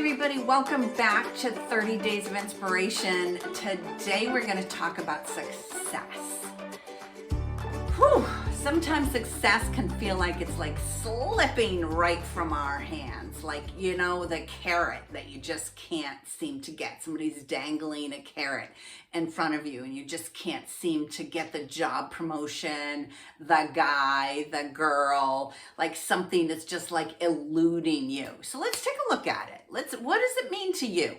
everybody, welcome back to 30 Days of Inspiration. Today we're going to talk about success. Whew, sometimes success can feel like it's like slipping right from our hands. Like, you know, the carrot that you just can't seem to get. Somebody's dangling a carrot in front of you and you just can't seem to get the job promotion, the guy, the girl, like something that's just like eluding you. So let's take a look at it. What does it mean to you?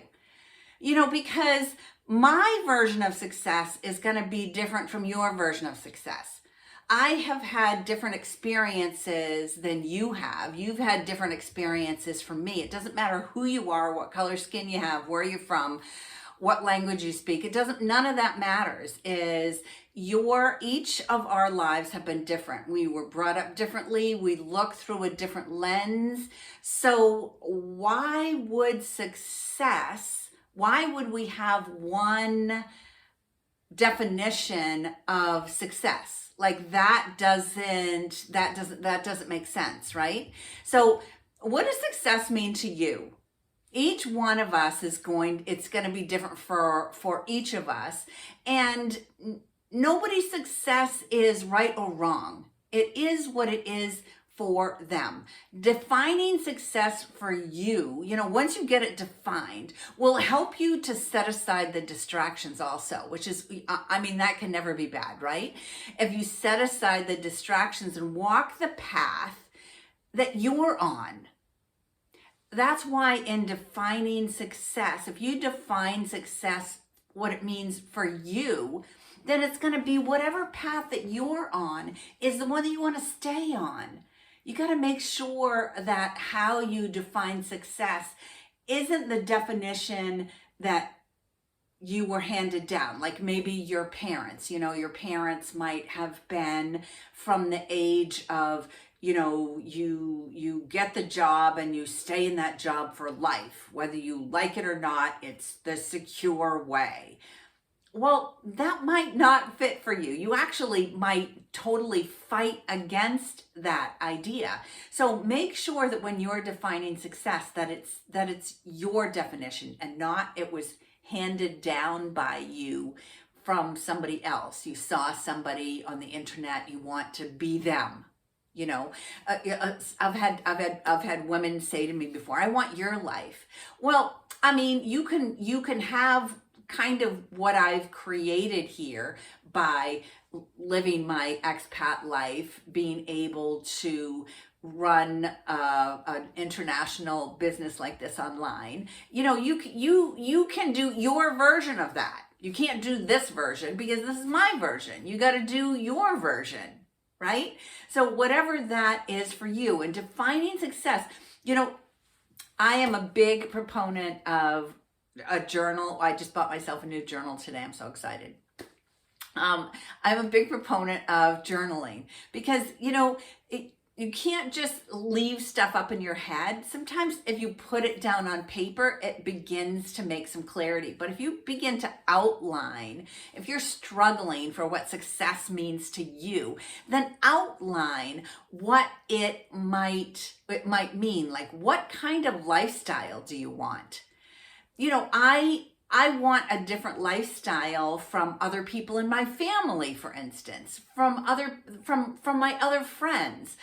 You know, because my version of success is going to be different from your version of success. I have had different experiences than you have. You've had different experiences from me. It doesn't matter who you are, what color skin you have, where you're from, what language you speak. None of that matters. Each of our lives have been different. We were brought up differently. We look through a different lens. So why would we have one definition of success? Like that doesn't make sense, right? So what does success mean to you? Each one of us it's going to be different for each of us. And nobody's success is right or wrong. It is what it is for them. Defining success for you, once you get it defined, will help you to set aside the distractions also, which is, that can never be bad, right? If you set aside the distractions and walk the path that you're on. That's why in defining success, if you define success, what it means for you, then it's going to be whatever path that you're on is the one that you want to stay on. You got to make sure that how you define success isn't the definition that you were handed down. Like maybe your parents, your parents might have been from the age of, you get the job and you stay in that job for life. Whether you like it or not, it's the secure way. Well, that might not fit for you. You actually might totally fight against that idea. So make sure that when you're defining success, that it's your definition and not it was handed down by you from somebody else. You saw somebody on the internet, you want to be them. I've had women say to me before, I want your life. Well, you can have kind of what I've created here by living my expat life, being able to run an international business like this online. You can do your version of that. You can't do this version because this is my version. You got to do your version, right? So whatever that is for you, and defining success, I am a big proponent of a journal. I just bought myself a new journal today. I'm so excited. I'm a big proponent of journaling because, you can't just leave stuff up in your head. Sometimes if you put it down on paper, it begins to make some clarity. But if you begin to outline, if you're struggling for what success means to you, then outline what it might mean. Like, what kind of lifestyle do you want? I want a different lifestyle from other people in my family, for instance, from my other friends.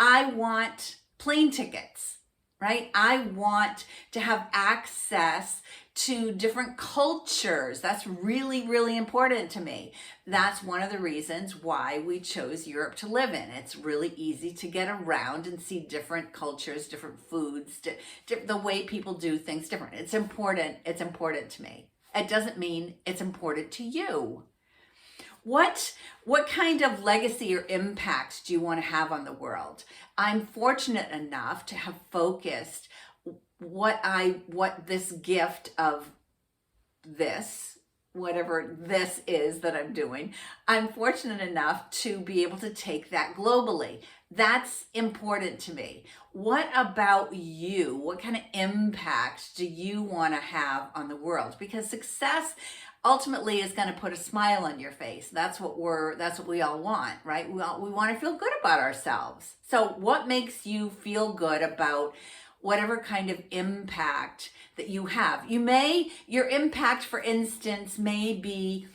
I want plane tickets, right? I want to have access to different cultures. That's really, really important to me. That's one of the reasons why we chose Europe to live in. It's really easy to get around and see different cultures, different foods, the way people do things different. It's important. It's important to me. It doesn't mean it's important to you. What kind of legacy or impact do you want to have on the world? I'm fortunate enough to have focused what this gift of this, whatever this is that I'm doing, I'm fortunate enough to be able to take that globally. That's important to me. What about you? What kind of impact do you want to have on the world? Because success ultimately is going to put a smile on your face. That's what we all want, right? We want to feel good about ourselves. So what makes you feel good about whatever kind of impact that you have. Your impact, for instance, may be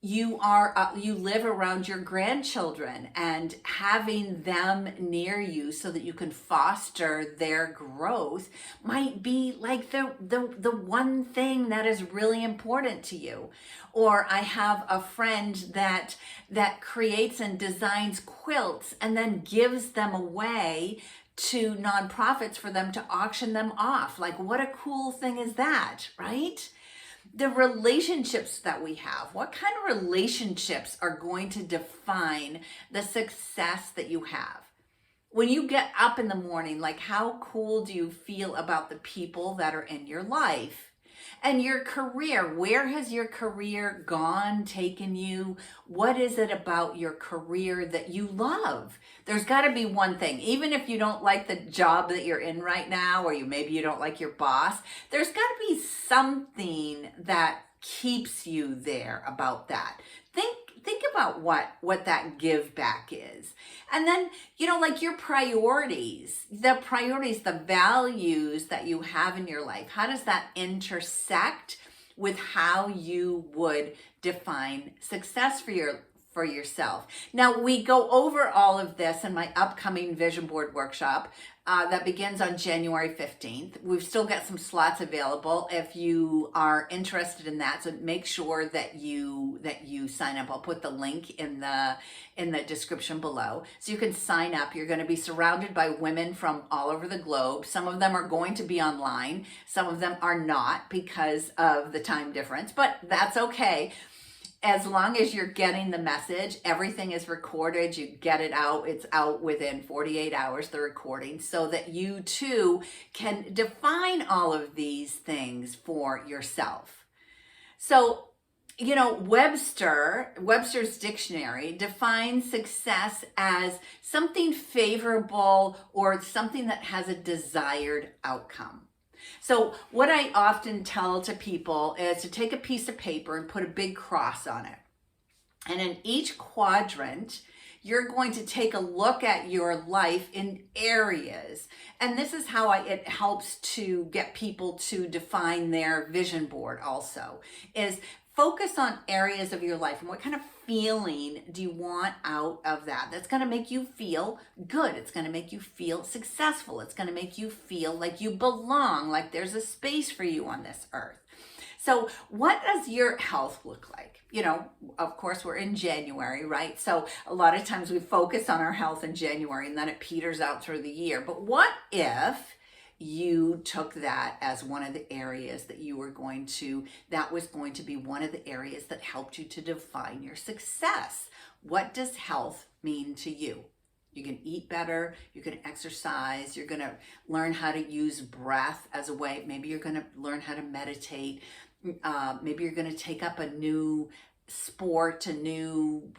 you live around your grandchildren, and having them near you so that you can foster their growth might be like the one thing that is really important to you. Or I have a friend that creates and designs quilts and then gives them away to nonprofits for them to auction them off. Like, what a cool thing is that, right? The relationships that we have, what kind of relationships are going to define the success that you have? When you get up in the morning, like, how cool do you feel about the people that are in your life? And your career, where has your career gone, taken you? What is it about your career that you love? There's got to be one thing. Even if you don't like the job that you're in right now, or maybe you don't like your boss, there's got to be something that keeps you there about that. Think about what that give back is. And then, like your priorities, the values that you have in your life, how does that intersect with how you would define success for yourself? Now, we go over all of this in my upcoming vision board workshop that begins on January 15th. We've still got some slots available if you are interested in that. So make sure that you sign up. I'll put the link in the description below, so you can sign up. You're going to be surrounded by women from all over the globe. Some of them are going to be online. Some of them are not because of the time difference, but that's okay. As long as you're getting the message, everything is recorded, you get it out, it's out within 48 hours, the recording, so that you too can define all of these things for yourself. So, Webster's dictionary defines success as something favorable or something that has a desired outcome. So what I often tell to people is to take a piece of paper and put a big cross on it. And in each quadrant, you're going to take a look at your life in areas. And this is how it helps to get people to define their vision board also, is focus on areas of your life and what kind of feeling do you want out of that? That's going to make you feel good. It's going to make you feel successful. It's going to make you feel like you belong, like there's a space for you on this earth. So what does your health look like? Of course, we're in January, right? So a lot of times we focus on our health in January and then it peters out through the year. But what if you took that as one of the areas that was going to be one of the areas that helped you to define your success? What does health mean to you? You can eat better, you can exercise, you're going to learn how to use breath as a way. Maybe you're going to learn how to meditate. Maybe you're going to take up a new sport, a new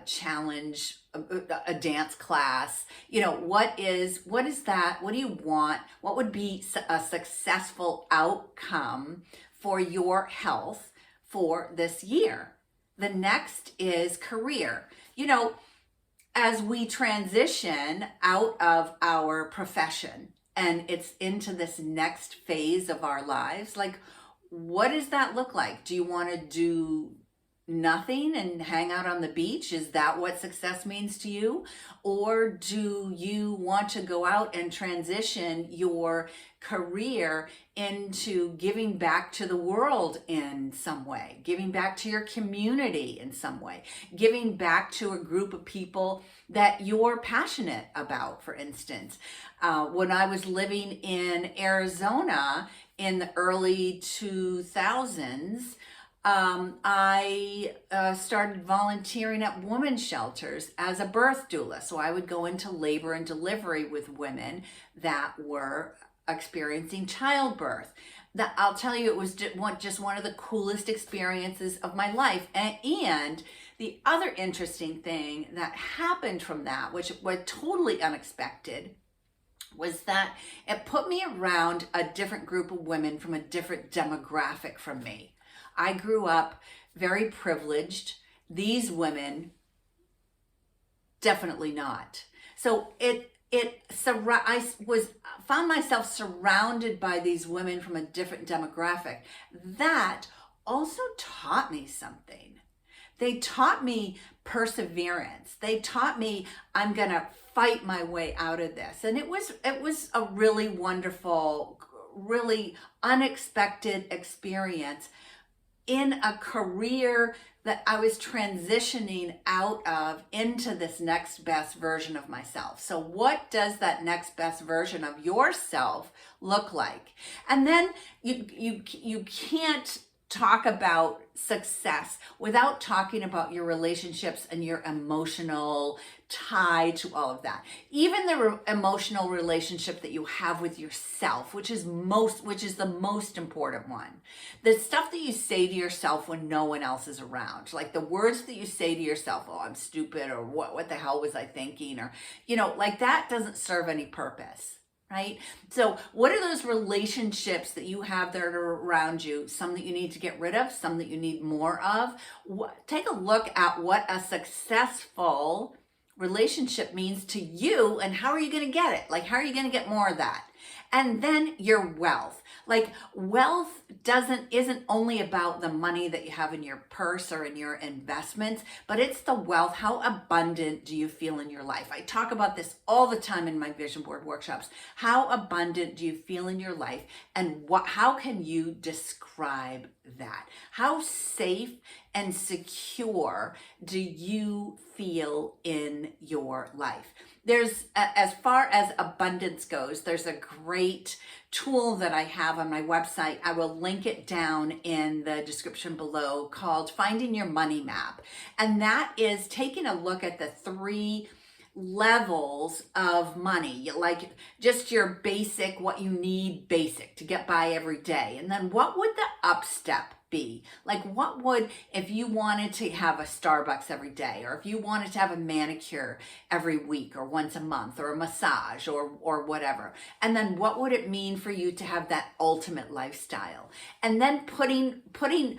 challenge, a dance class. What is that? What do you want? What would be a successful outcome for your health for this year? The next is career. As we transition out of our profession and it's into this next phase of our lives, like, what does that look like? Do you want to do nothing and hang out on the beach? Is that what success means to you? Or do you want to go out and transition your career into giving back to the world in some way, giving back to your community in some way, giving back to a group of people that you're passionate about? For instance, when I was living in Arizona in the early 2000s, I started volunteering at women's shelters as a birth doula. So I would go into labor and delivery with women that were experiencing childbirth. That, I'll tell you, it was just one of the coolest experiences of my life. And the other interesting thing that happened from that, which was totally unexpected, was that it put me around a different group of women from a different demographic from me. I grew up very privileged. These women, definitely not. So I was found myself surrounded by these women from a different demographic that also taught me something. They taught me perseverance. They taught me I'm gonna fight my way out of this. And it was a really wonderful, really unexpected experience in a career that I was transitioning out of into this next best version of myself. So what does that next best version of yourself look like? And then you can't talk about success without talking about your relationships and your emotional tie to all of that. Even the emotional relationship that you have with yourself, which is the most important one. The stuff that you say to yourself when no one else is around, like the words that you say to yourself, oh, I'm stupid, or what the hell was I thinking, or like that doesn't serve any purpose. Right? So what are those relationships that you have that are around you? Some that you need to get rid of, some that you need more of. Take a look at what a successful relationship means to you, and how are you going to get it? Like, how are you going to get more of that? And then your wealth. Like, wealth isn't only about the money that you have in your purse or in your investments, but it's the wealth. How abundant do you feel in your life? I talk about this all the time in my vision board workshops. How abundant do you feel in your life, and how can you describe that? How safe and secure do you feel in your life? There's, as far as abundance goes, there's a great tool that I have on my website. I will link it down in the description below, called Finding Your Money Map. And that is taking a look at the 3 levels of money, like just your basic, what you need basic to get by every day. And then what would the up step be? Like, what would, if you wanted to have a Starbucks every day, or if you wanted to have a manicure every week or once a month, or a massage, or whatever. And then what would it mean for you to have that ultimate lifestyle? And then putting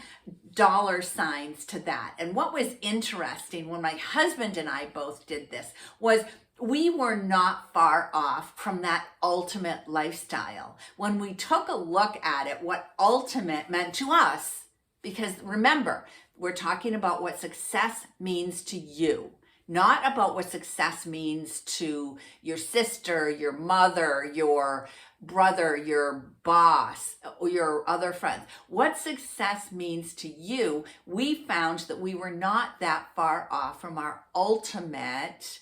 dollar signs to that. And what was interesting when my husband and I both did this was we were not far off from that ultimate lifestyle. When we took a look at it, what ultimate meant to us, because remember, we're talking about what success means to you, not about what success means to your sister, your mother, your brother, your boss, or your other friends. What success means to you, we found that we were not that far off from our ultimate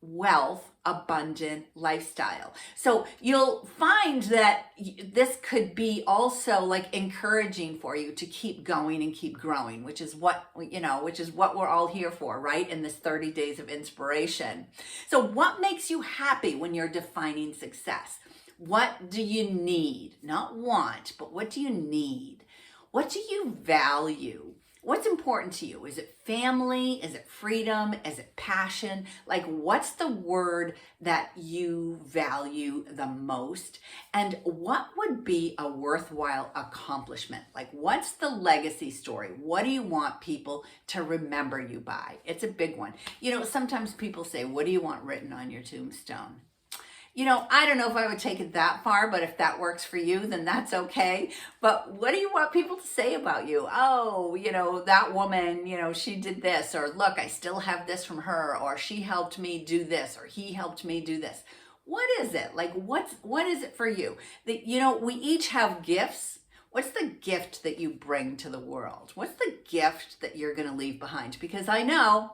wealth, abundant lifestyle. So you'll find that this could be also like encouraging for you to keep going and keep growing, which is what we're all here for, right? In this 30 days of inspiration. So what makes you happy when you're defining success? What do you need? Not want, but what do you need? What do you value? What's important to you? Is it family? Is it freedom? Is it passion? Like, what's the word that you value the most? And what would be a worthwhile accomplishment? Like, what's the legacy story? What do you want people to remember you by? It's a big one. Sometimes people say, what do you want written on your tombstone? I don't know if I would take it that far, but if that works for you, then that's okay. But what do you want people to say about you? Oh, that woman, she did this, or look, I still have this from her, or she helped me do this, or he helped me do this. What is it? Like, what is it for you? We each have gifts. What's the gift that you bring to the world? What's the gift that you're going to leave behind? Because I know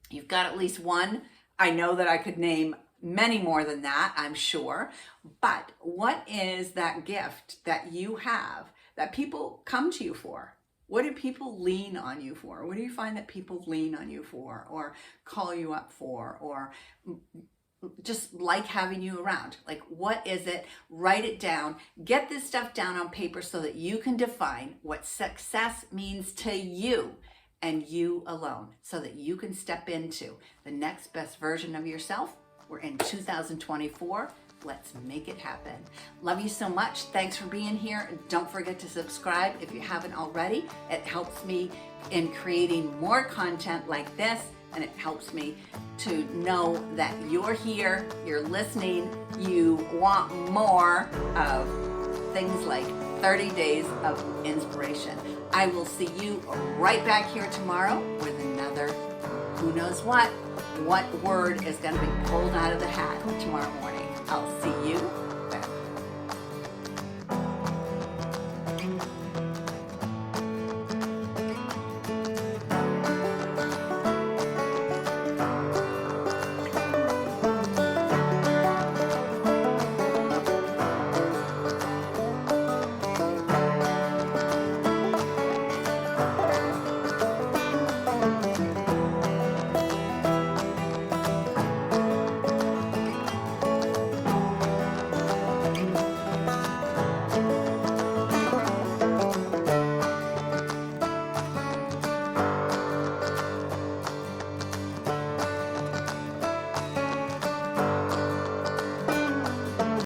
you've got at least one. I know that I could name many more than that, I'm sure. But what is that gift that you have that people come to you for? What do people lean on you for? What do you find that people lean on you for, or call you up for, or just like having you around? Like, what is it? Write it down. Get this stuff down on paper so that you can define what success means to you and you alone, so that you can step into the next best version of yourself. We're in 2024. Let's make it happen. Love you so much. Thanks for being here. Don't forget to subscribe if you haven't already. It helps me in creating more content like this and it helps me to know that you're here, you're listening, you want more of things like 30 days of inspiration. I will see you right back here tomorrow with another who knows what word is going to be pulled out of the hat tomorrow morning. I'll see you